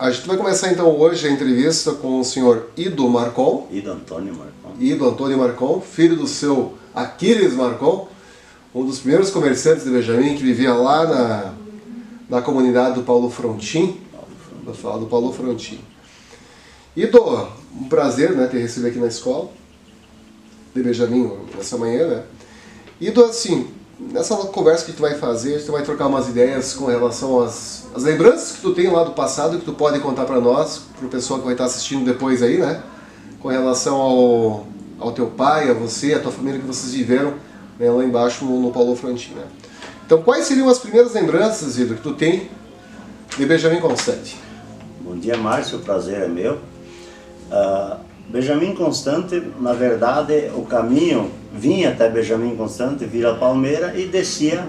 A gente vai começar então hoje a entrevista com o senhor Ido Marcon. Ido Antônio Marcon. Ido Antônio Marcon, filho do seu Aquiles Marcon, um dos primeiros comerciantes de Benjamin que vivia lá na comunidade do Paulo Frontin. Do Paulo Frontin. Ido, um prazer, né, ter recebido aqui na escola de Benjamin nessa manhã, né? Ido, assim, nessa conversa que tu vai fazer, tu vai trocar umas ideias com relação às lembranças que tu tem lá do passado, que tu pode contar para nós, pro pessoal que vai estar assistindo depois aí, né? Com relação ao teu pai, a você, a tua família que vocês viveram, né, lá embaixo no Paulo Frontin, né? Então, quais seriam as primeiras lembranças, Ido, que tu tem de Benjamin Constant? Bom dia, Márcio, o prazer é meu. Benjamin Constant, na verdade, o caminho vinha até Benjamin Constant, Vila Palmeira, e descia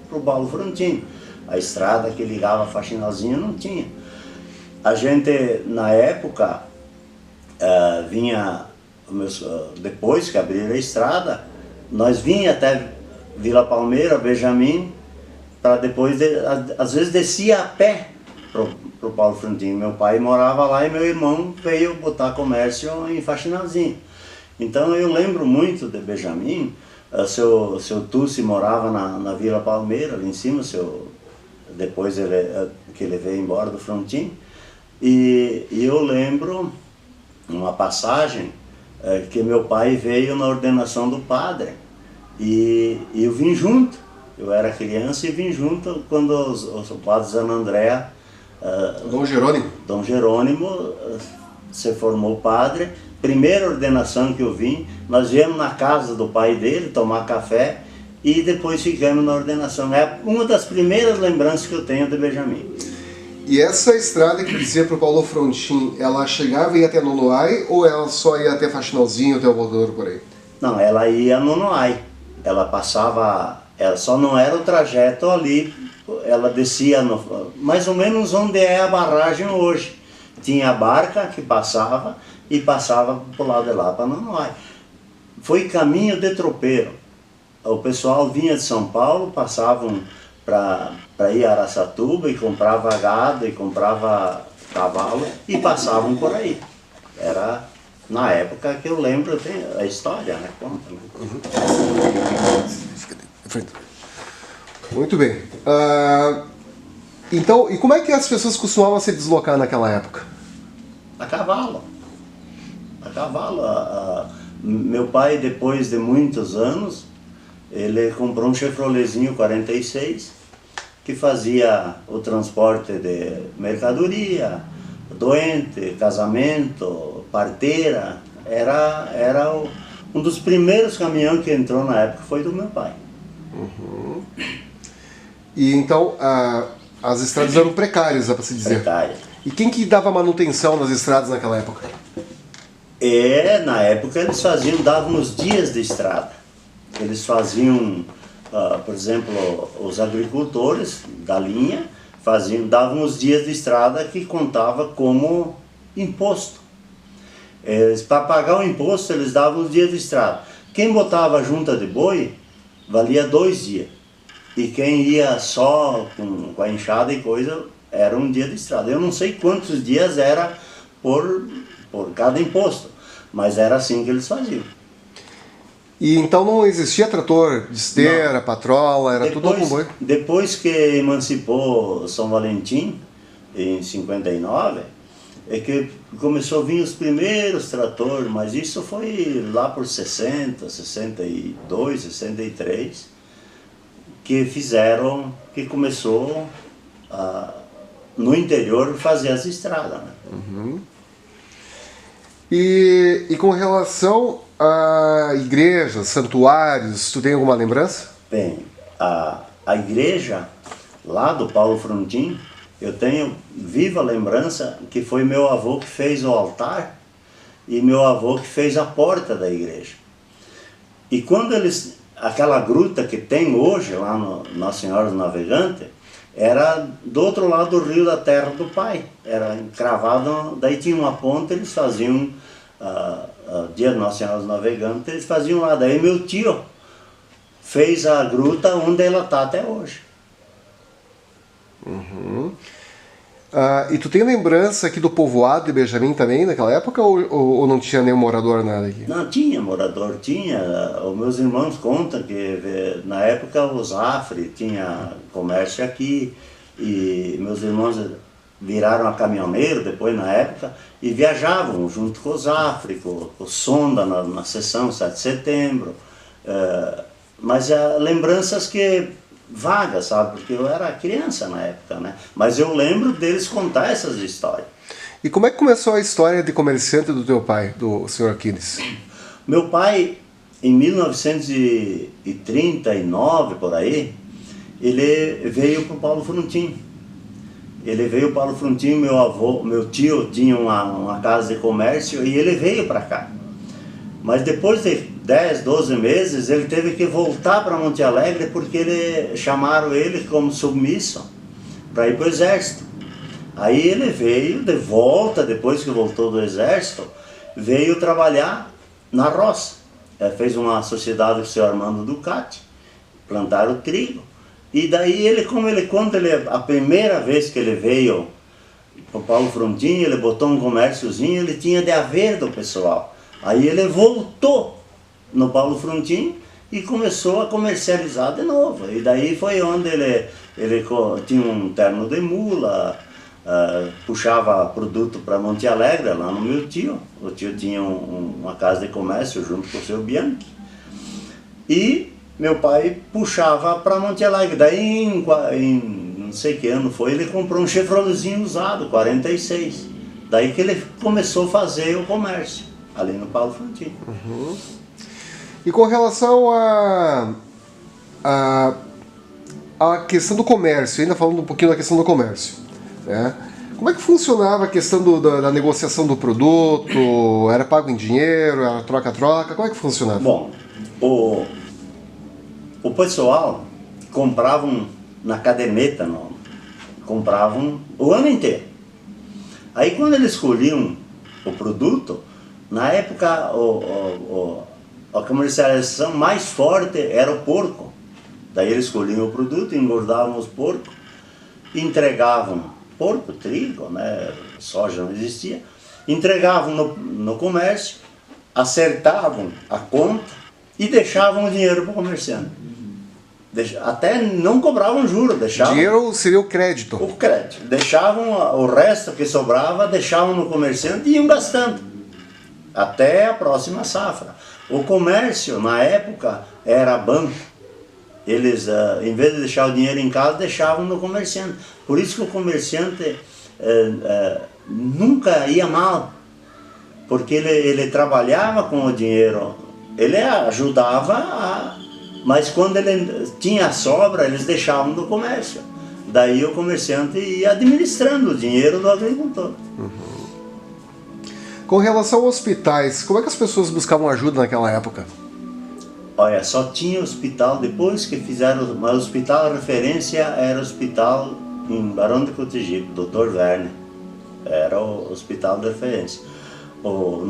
para o Paulo Frontin. A estrada que ligava a Faxinalzinho não tinha. A gente, na época, vinha, depois que abriram a estrada, nós vinha até Vila Palmeira, Benjamin, para depois, às vezes descia a pé para o Paulo Frontin. Meu pai morava lá e meu irmão veio botar comércio em Faxinalzinho. Então eu lembro muito de Benjamin. Seu Tussi morava na Vila Palmeira, ali em cima, depois que ele veio embora do Frontin. E eu lembro uma passagem que meu pai veio na ordenação do padre. E eu vim junto, eu era criança e vim junto quando o padre Zana Andréa, Dom Jerônimo se formou padre. Primeira ordenação que eu vim, nós viemos na casa do pai dele tomar café e depois ficamos na ordenação. É uma das primeiras lembranças que eu tenho de Benjamin. E essa estrada que dizia para o Paulo Frontin, ela chegava e ia até Nonoai ou ela só ia até Faxinalzinho, até o Voador por aí? Não, ela ia a Nonoai. Ela passava, ela só não era o trajeto ali, ela descia mais ou menos onde é a barragem hoje. Tinha a barca que passava e passava para o lado de lá, para Nonoai. Foi caminho de tropeiro. O pessoal vinha de São Paulo, passavam para ir a Araçatuba e comprava gado e comprava cavalo e passavam por aí. Era na época que eu lembro a história, né? Conta, né? Muito bem. Então, e como é que as pessoas costumavam se deslocar naquela época? A cavalo. A cavalo. Meu pai, depois de muitos anos, ele comprou um Chevroletzinho 46, que fazia o transporte de mercadoria, doente, casamento, parteira. Era um dos primeiros caminhões que entrou na época, foi do meu pai. Uhum. E então, as estradas eram precárias, dá para se dizer. Precárias. E quem que dava manutenção nas estradas naquela época? Na época eles davam os dias de estrada. Eles faziam, por exemplo, os agricultores da linha davam os dias de estrada que contava como imposto. Para pagar o imposto eles davam os dias de estrada. Quem botava a junta de boi valia 2 dias. E quem ia só com a enxada e coisa era um dia de estrada. Eu não sei quantos dias era por cada imposto, mas era assim que eles faziam. E então não existia trator de esteira, não. Patrola, era tudo com boi? Depois que emancipou São Valentim, em 59, é que começou a vir os primeiros tratores, mas isso foi lá por 60, 62, 63, que começou no interior fazer as estradas, né? Uhum. E com relação a igrejas, santuários, tu tem alguma lembrança? Bem, a igreja lá do Paulo Frontin, eu tenho viva lembrança que foi meu avô que fez o altar e meu avô que fez a porta da igreja. E quando aquela gruta que tem hoje lá no Nossa Senhora do Navegante, era do outro lado do rio da terra do pai, era encravado, daí tinha uma ponta, eles faziam, dia de Nossa Senhora dos Navegantes, eles faziam lá, daí meu tio fez a gruta onde ela está até hoje. Uhum. E tu tem lembrança aqui do povoado de Benjamim também, naquela época, ou não tinha nenhum morador, nada aqui? Não, tinha morador, tinha. Os meus irmãos contam que na época o Zafre tinha comércio aqui, e meus irmãos viraram a caminhoneiro depois na época e viajavam junto com o Zafre, com o Sonda na sessão 7 de setembro. Mas lembranças que vagas, sabe? Porque eu era criança na época, né? Mas eu lembro deles contar essas histórias. E como é que começou a história de comerciante do teu pai, do Sr. Aquiles? Meu pai, em 1939, por aí, ele veio para o Paulo Frontin. Ele veio para o Frontin, meu tio tinha uma casa de comércio e ele veio para cá. Mas depois de 10, 12 meses, ele teve que voltar para Monte Alegre porque chamaram ele como submisso para ir para o exército. Aí ele veio de volta, depois que voltou do exército, veio trabalhar na roça. Fez uma sociedade com o seu Armando Ducati, plantaram trigo. E daí a primeira vez que ele veio para o Paulo Frontin, ele botou um comérciozinho, ele tinha de haver do pessoal. Aí ele voltou no Paulo Frontin e começou a comercializar de novo. E daí foi onde ele tinha um terno de mula, puxava produto para Monte Alegre, lá no meu tio. O tio tinha uma casa de comércio junto com o seu Bianchi. E meu pai puxava para Monte Alegre. Daí em não sei que ano foi, ele comprou um Chevroletzinho usado, 46. Daí que ele começou a fazer o comércio ali no Paulo Frontin. Uhum. E com relação a questão do comércio, ainda falando um pouquinho da questão do comércio, né? Como é que funcionava a questão da negociação do produto? Era pago em dinheiro? Era troca-troca? Como é que funcionava? Bom, o pessoal compravam na caderneta, compravam o ano inteiro. Aí quando eles escolhiam o produto, na época a comercialização mais forte era o porco. Daí eles escolhiam o produto, engordavam os porcos, entregavam porco, trigo, né? Soja não existia, entregavam no comércio, acertavam a conta e deixavam o dinheiro para o comerciante. Até não cobravam juros, deixavam... Dinheiro seria o crédito. O crédito. Deixavam o resto que sobrava, deixavam no comerciante e iam gastando até a próxima safra. O comércio, na época, era banco. Eles, em vez de deixar o dinheiro em casa, deixavam no comerciante. Por isso que o comerciante nunca ia mal, porque ele trabalhava com o dinheiro, ele ajudava, mas quando ele tinha sobra, eles deixavam no comércio. Daí o comerciante ia administrando o dinheiro do agricultor. Uhum. Com relação a hospitais, como é que as pessoas buscavam ajuda naquela época? Olha, só tinha hospital, depois que fizeram, mas o hospital referência era o hospital em Barão de Cotegipe, Dr. Werner, era o hospital de referência. O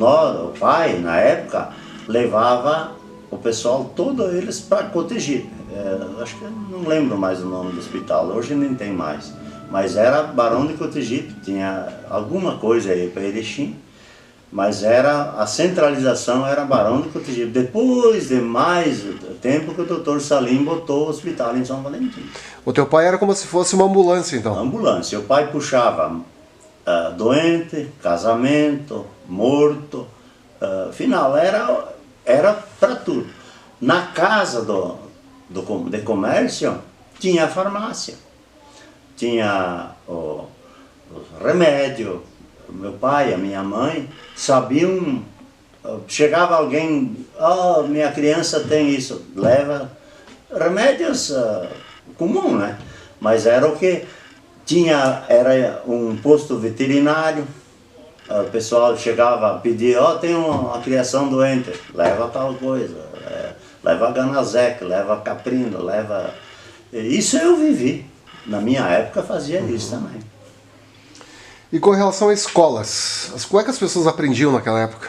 pai, na época, levava o pessoal, todos eles para Cotegipe. Acho que eu não lembro mais o nome do hospital, hoje nem tem mais. Mas era Barão de Cotegipe, tinha alguma coisa aí para Erechim. Mas a centralização era Barão de Cotegipe. Depois de mais tempo que o Dr. Salim botou o hospital em São Valentim. O teu pai era como se fosse uma ambulância, então? Ambulância. O pai puxava doente, casamento, morto, final, era para tudo. Na casa de comércio tinha a farmácia, tinha o remédio. Meu pai, a minha mãe, sabiam, chegava alguém, minha criança tem isso, leva remédios comum, né? Mas era o que tinha, era um posto veterinário, o pessoal chegava a pedir, tem uma criação doente, leva tal coisa, leva ganazec, leva caprino, leva... Isso eu vivi, na minha época fazia isso também. E com relação a escolas, como é que as pessoas aprendiam naquela época?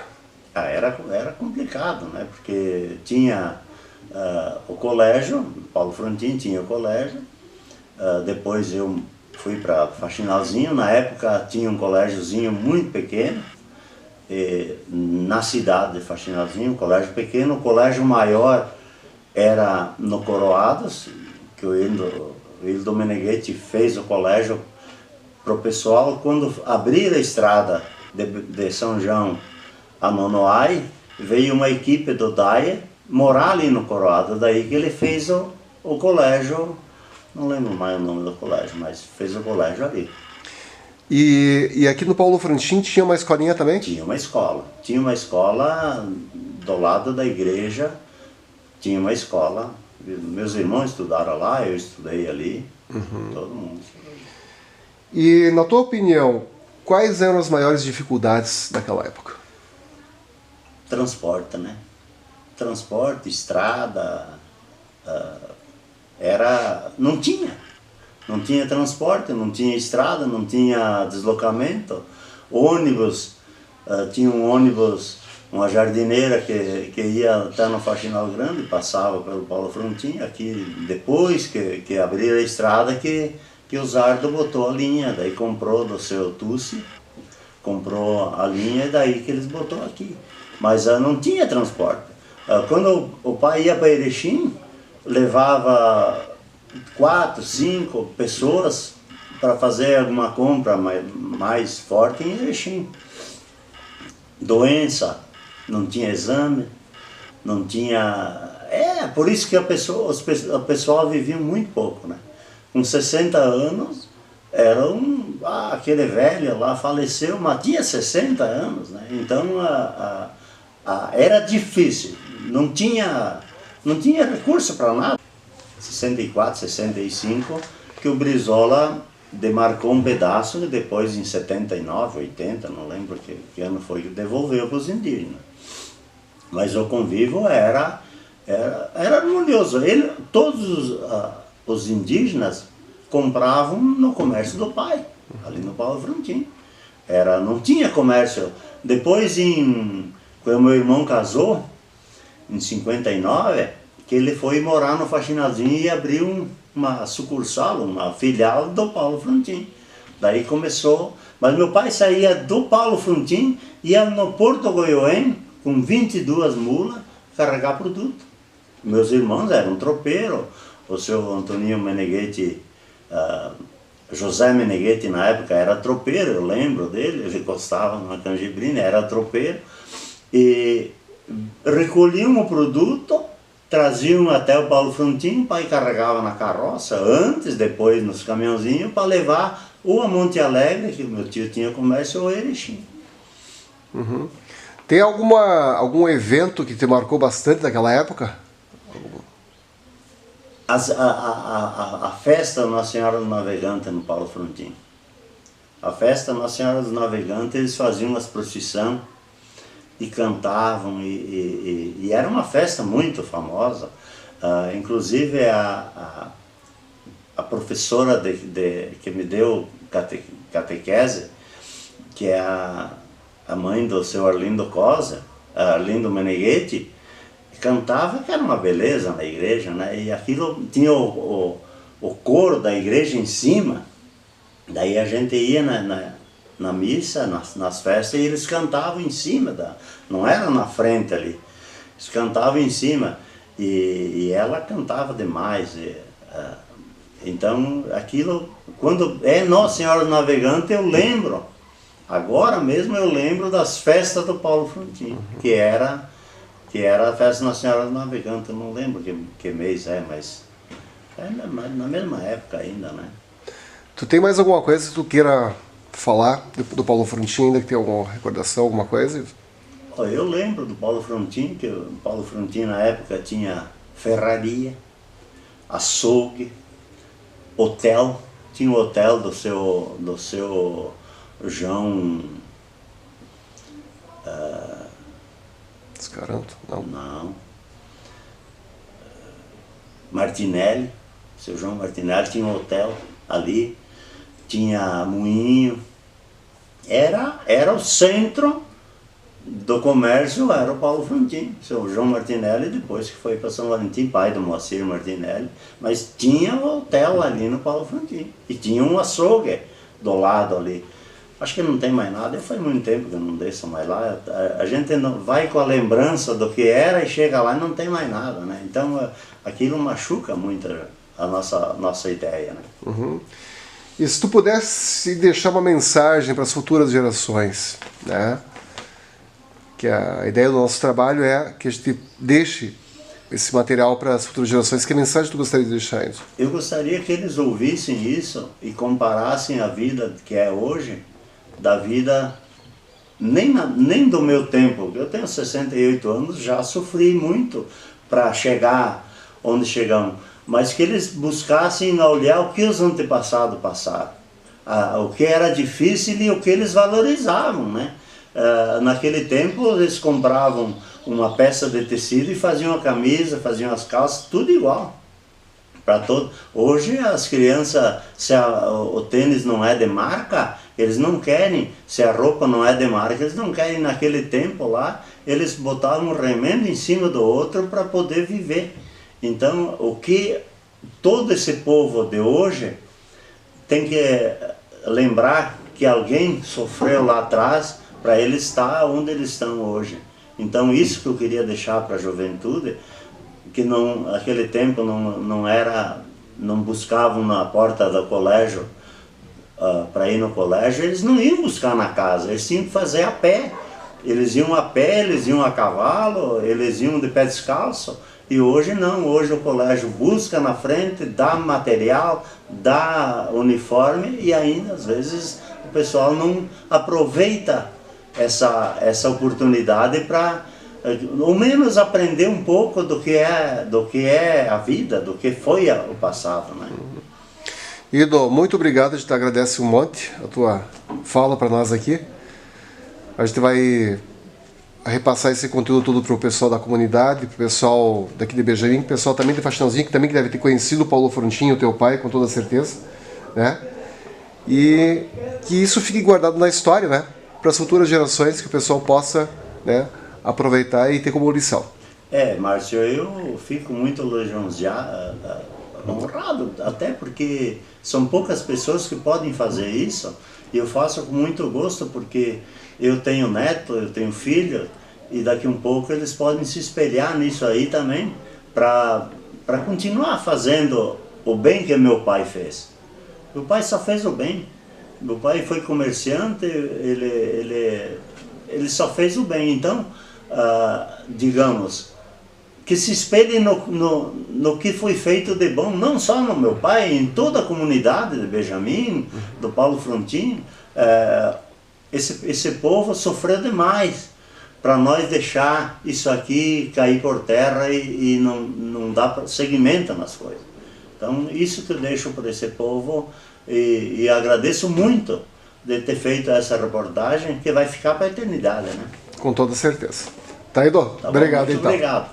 Era complicado, né? Porque tinha o colégio, Paulo Frontin tinha o colégio, depois eu fui para Faxinalzinho. Na época tinha um colégiozinho muito pequeno, na cidade de Faxinalzinho, um colégio pequeno. O colégio maior era no Coroados, que o Hildo Meneghetti fez o colégio para o pessoal. Quando abriram a estrada de São João a Nonoai, veio uma equipe do DAE morar ali no Coroado, daí que ele fez o colégio, não lembro mais o nome do colégio, mas fez o colégio ali. E aqui no Paulo Frontin tinha uma escolinha também? Tinha uma escola do lado da igreja, tinha uma escola, meus irmãos estudaram lá, eu estudei ali, todo mundo. E na tua opinião, quais eram as maiores dificuldades daquela época? Transporte, né? Transporte, estrada, não tinha transporte, não tinha estrada, não tinha deslocamento. Ônibus, tinha um ônibus, uma jardineira que ia até no Faxinal Grande, passava pelo Paulo Frontin. Aqui, depois que abriram a estrada, que o Zardo botou a linha, daí comprou do seu Tussi, comprou a linha e daí que eles botou aqui. Mas não tinha transporte. Quando o pai ia para Erechim, levava 4, 5 pessoas para fazer alguma compra mais forte em Erechim. Doença, não tinha exame, não tinha... por isso que o pessoal vivia muito pouco, né? Com 60 anos, era aquele velho lá faleceu, mas tinha 60 anos, né? Então era difícil, não tinha recurso para nada. 64, 65, que o Brizola demarcou um pedaço e depois em 79, 80, não lembro que ano foi, que devolveu para os indígenas. Mas o convívio era harmonioso. Todos os indígenas compravam no comércio do pai, ali no Paulo Frontin. Não tinha comércio. Depois, quando meu irmão casou, em 59, que ele foi morar no Faxinalzinho e abriu uma sucursal, uma filial do Paulo Frontin. Daí começou, mas meu pai saía do Paulo Frontin e ia no Porto Goiôem com 22 mulas carregar produto. Meus irmãos eram tropeiros, o seu Antoninho Meneghetti, José Meneghetti na época era tropeiro, eu lembro dele, ele gostava na canjibrina, era tropeiro, e recolhiam o produto, traziam até o Paulo Frontin, o pai carregava na carroça, depois nos caminhãozinhos, para levar ou a Monte Alegre, que meu tio tinha comércio, ou Erechim. Tem algum evento que te marcou bastante daquela época? A festa Nossa Senhora do Navegante no Paulo Frontin. A festa Nossa Senhora do Navegante, eles faziam umas procissões e cantavam, e era uma festa muito famosa. Inclusive a professora que me deu catequese, que é a mãe do seu Arlindo Cosa, Arlindo Meneghetti, cantava, que era uma beleza na igreja, né? E aquilo tinha o coro da igreja em cima, daí a gente ia na missa, nas festas, e eles cantavam em cima, não era na frente ali, eles cantavam em cima, e ela cantava demais. Então, aquilo, quando é Nossa Senhora do Navegante, eu lembro, agora mesmo eu lembro das festas do Paulo Frontin, que era a festa Nossa Senhora do Navegante. Eu não lembro que mês mas é na mesma época ainda, né? Tu tem mais alguma coisa que tu queira falar do Paulo Frontin, ainda que tenha alguma recordação, alguma coisa? Eu lembro do Paulo Frontin, que o Paulo Frontin na época tinha ferraria, açougue, hotel, tinha o hotel do seu João... Descaranto? Não. Martinelli, seu João Martinelli tinha um hotel ali, tinha moinho. Era o centro do comércio era o Paulo Frontin, o seu João Martinelli, depois que foi para São Valentim, pai do Moacir Martinelli, mas tinha um hotel ali no Paulo Frontin, e tinha um açougue do lado ali. Acho que não tem mais nada, faz muito tempo que eu não desço mais lá, a gente não vai com a lembrança do que era e chega lá e não tem mais nada, né? Então aquilo machuca muito a nossa ideia, né? Uhum. E se tu pudesse deixar uma mensagem para as futuras gerações, né? Que a ideia do nosso trabalho é que a gente deixe esse material para as futuras gerações. Que mensagem tu gostaria de deixar, Enzo? Eu gostaria que eles ouvissem isso e comparassem a vida que é hoje da vida, nem do meu tempo. Eu tenho 68 anos, já sofri muito para chegar onde chegamos, mas que eles buscassem olhar o que os antepassados passaram, o que era difícil e o que eles valorizavam, né? Naquele tempo eles compravam uma peça de tecido e faziam a camisa, faziam as calças, tudo igual para todo. Hoje as crianças, se o tênis não é de marca, eles não querem. Se a roupa não é de marca, eles não querem. Naquele tempo lá, eles botavam um remendo em cima do outro para poder viver. Então, o que todo esse povo de hoje tem que lembrar que alguém sofreu lá atrás para eles estar onde eles estão hoje. Então, isso que eu queria deixar para a juventude, que naquele tempo não buscavam na porta do colégio para ir no colégio, eles não iam buscar na casa, eles tinham que fazer a pé. Eles iam a pé, eles iam a cavalo, eles iam de pé descalço. E hoje não, hoje o colégio busca na frente, dá material, dá uniforme e ainda às vezes o pessoal não aproveita essa oportunidade para ao menos aprender um pouco do que é a vida, do que foi o passado, né? Ido, muito obrigado, a gente agradece um monte a tua fala para nós aqui. A gente vai repassar esse conteúdo todo para o pessoal da comunidade, para o pessoal daqui de Benjamin, o pessoal também de Faxinalzinho, que também deve ter conhecido o Paulo Frontin, o teu pai, com toda certeza, né? E que isso fique guardado na história, né? Para as futuras gerações, que o pessoal possa, né, aproveitar e ter como lição. Márcio, eu fico muito lisonjeado, honrado, até porque são poucas pessoas que podem fazer isso, e eu faço com muito gosto, porque eu tenho neto, eu tenho filho, e daqui um pouco eles podem se espelhar nisso aí também, para continuar fazendo o bem que meu pai fez. Meu pai só fez o bem. Meu pai foi comerciante, ele só fez o bem. Então, digamos, que se espelhe no que foi feito de bom, não só no meu pai, em toda a comunidade de Benjamin, do Paulo Frontin. Esse povo sofreu demais para nós deixar isso aqui cair por terra e não dar seguimento nas coisas. Então, isso que eu deixo para esse povo e agradeço muito de ter feito essa reportagem, que vai ficar para a eternidade, né? Com toda certeza. Tá, Ido? Tá bom, obrigado, muito então. Obrigado.